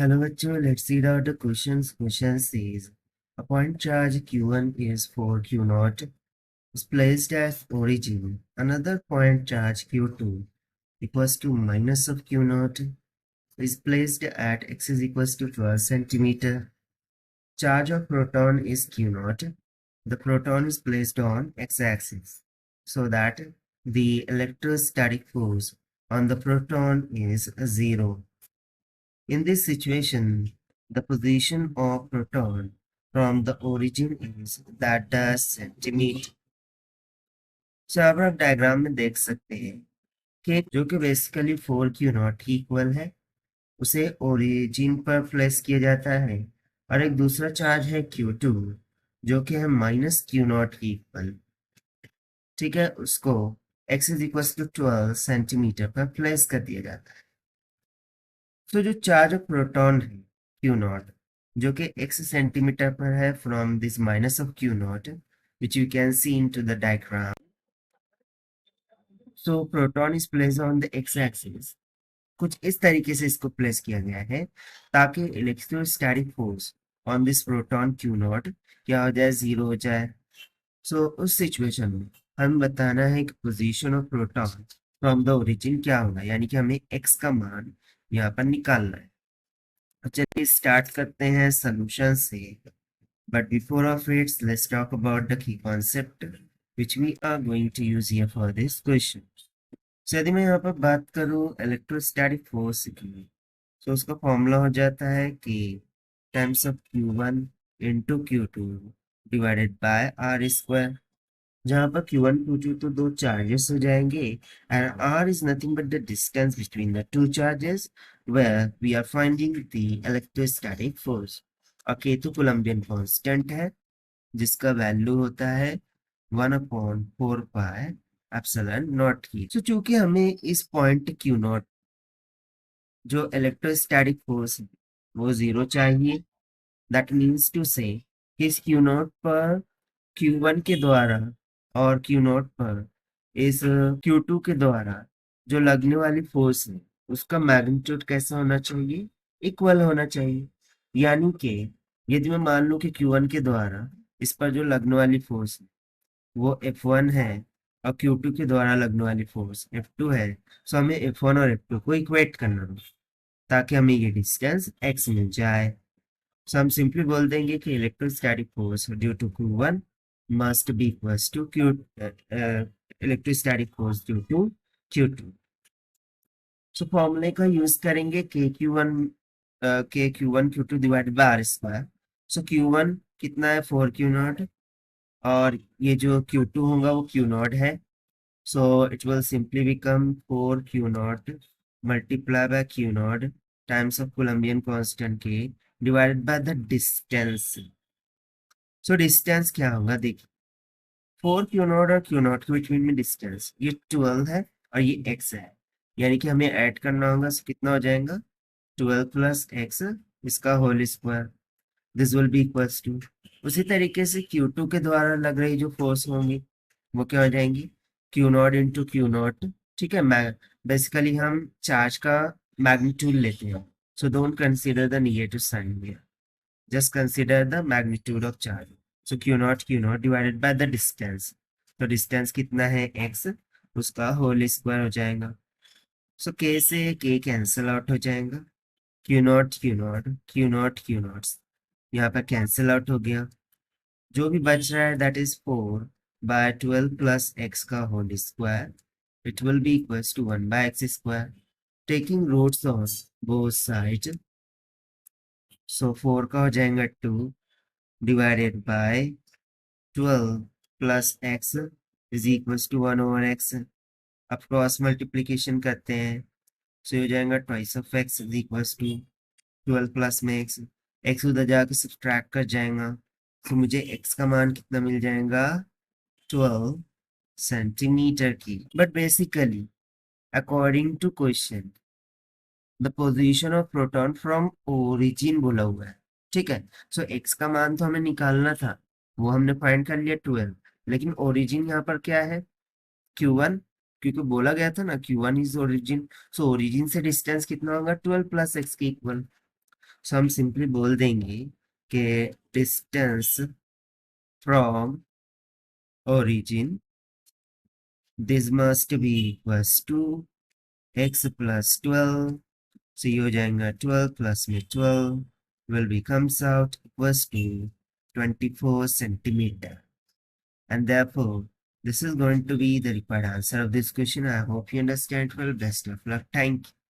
Hello bachcho, let's read out the questions. Question says, a point charge Q1 is 4Q0 is placed as origin. Another point charge Q2 equals to minus of Q0 is placed at x is equals to 12 centimeter. Charge of proton is Q0. The proton is placed on x-axis so that the electrostatic force on the proton is 0. In this situation, the position of proton from the origin is that dash centimeter. So अब आप diagram में देख सकते हैं कि जो कि basically 4Q0 equal है उसे ओरिजिन पर प्लेस किया जाता है और एक दूसरा चार्ज है Q2 जो कि है -Q0 इक्वल, ठीक है, उसको x is equal to 12 centimetre पर प्लेस कर दिया जाता है। तो जो चार्ज ऑफ प्रोटॉन है Q0 जो कि x सेंटीमीटर पर है from this minus of Q0 which you can see into the diagram. So proton is placed on the x-axis. कुछ इस तरीके से इसको प्लेस किया गया है ताकि electrostatic force on this proton Q0 क्या हो जाए, 0 हो जाए। सो उस सिचुएशन में हमें बताना है कि position of proton from the origin क्या होगा, यानी कि हमें x का मान यहाँ पर निकालना है। चलिए स्टार्ट करते हैं सॉल्यूशन से, but before of its let's talk about the key concept which we are going to use here for this question. So यदि मैं यहाँ पर बात करूँ इलेक्ट्रोस्टैटिक फोर्स की, तो उसका फॉर्मूला हो जाता है कि times of Q1 into Q2 divided by r square, जहाँ पर Q1 Q2 तो दो चार्जेस हो जाएंगे and R is nothing but the distance between the two charges where we are finding the electrostatic force. और K तो Columbian constant है जिसका वैल्यू होता है 1/4 पाई एप्सिलॉन नॉट की। तो चूंकि हमें इस पॉइंट Q0 जो इलेक्ट्रोस्टैटिक फोर्स है वो 0 चाहिए, दैट मीन्स टू से इस Q0 पर Q1 के द्वारा और Q0 पर इस Q2 के द्वारा जो लगने वाली फोर्स है उसका मैग्नीट्यूड कैसा होना चाहिए, इक्वल होना चाहिए। यानी कि यदि मैं मान लूं कि Q1 के द्वारा इस पर जो लगने वाली फोर्स है वो F1 है और Q2 के द्वारा लगने वाली फोर्स F2 है, सो हमें F1 और F2 को इक्वेट करना है ताकि हमें ये डिस्टेंस x मिल जाए। सो हम सिंपली बोल देंगे कि electrostatic force due to Q1 must be equals to electrostatic force due to Q2. So फॉर्मूले का यूज करेंगे Q1 Q2 divided by r square. So Q1 कितना है 4Q0 और ये जो Q2 होगा वो Q0 है, so it will simply become 4Q0 multiply by Q0 times of Columbian constant K divided by the distance. So distance क्या होगा, देखिए 4Q0 और Q0 के बिटवीन में डिस्टेंस ये 12 है और ये x है, यानी कि हमें ऐड करना होगा, so कितना हो जाएगा 12 प्लस x इसका whole square, this will be equals to. उसी तरीके से Q2 के द्वारा लग रही जो फोर्स होंगी वो क्या हो जाएंगी Q0 इंटू Q0, ठीक है। बेसिकली हम चार्ज का मैग्नीट्यूड लेते हैं, so don't consider the negative sign here, just consider the magnitude of charge. So Q0 divided by the distance. तो डिस्टेंस कितना है x, उसका होल स्क्वायर हो जाएगा। सो K से K कैंसिल आउट हो जाएगा, Q0 यहाँ पर कैंसिल आउट हो गया, जो भी बच रहा है दैट इज 4/12 प्लस x का whole square, it will be equals to 1/x square, taking roots on both side. So 4 का हो जाएगा 2 divided by 12 plus x is equals to 1/x। अब क्रॉस मल्टीप्लीकेशन करते हैं, सो हो जाएगा twice of x is equals to 12 plus में x उधर जाकर सब्ट्रैक्ट कर जाएगा, तो मुझे x का मान कितना मिल जाएगा 12 सेंटीमीटर की। But basically according to question the position of proton from origin बोला हुआ है, ठीक है। सो x का मान तो हमें निकालना था, वो हमने फाइंड कर लिया 12, लेकिन ओरिजिन यहाँ पर क्या है Q1, क्योंकि बोला गया था ना Q1 is origin, so origin से डिस्टेंस कितना होगा 12 प्लस x के इक्वल। सो हम सिंपली बोल देंगे कि distance from origin, this must be equals to x plus 12. So ये हो जाएगा 12 plus में 12 will becomes out equals to 24 centimeter. And therefore, this is going to be the required answer of this question. I hope you understand well. Best of luck. Thank you.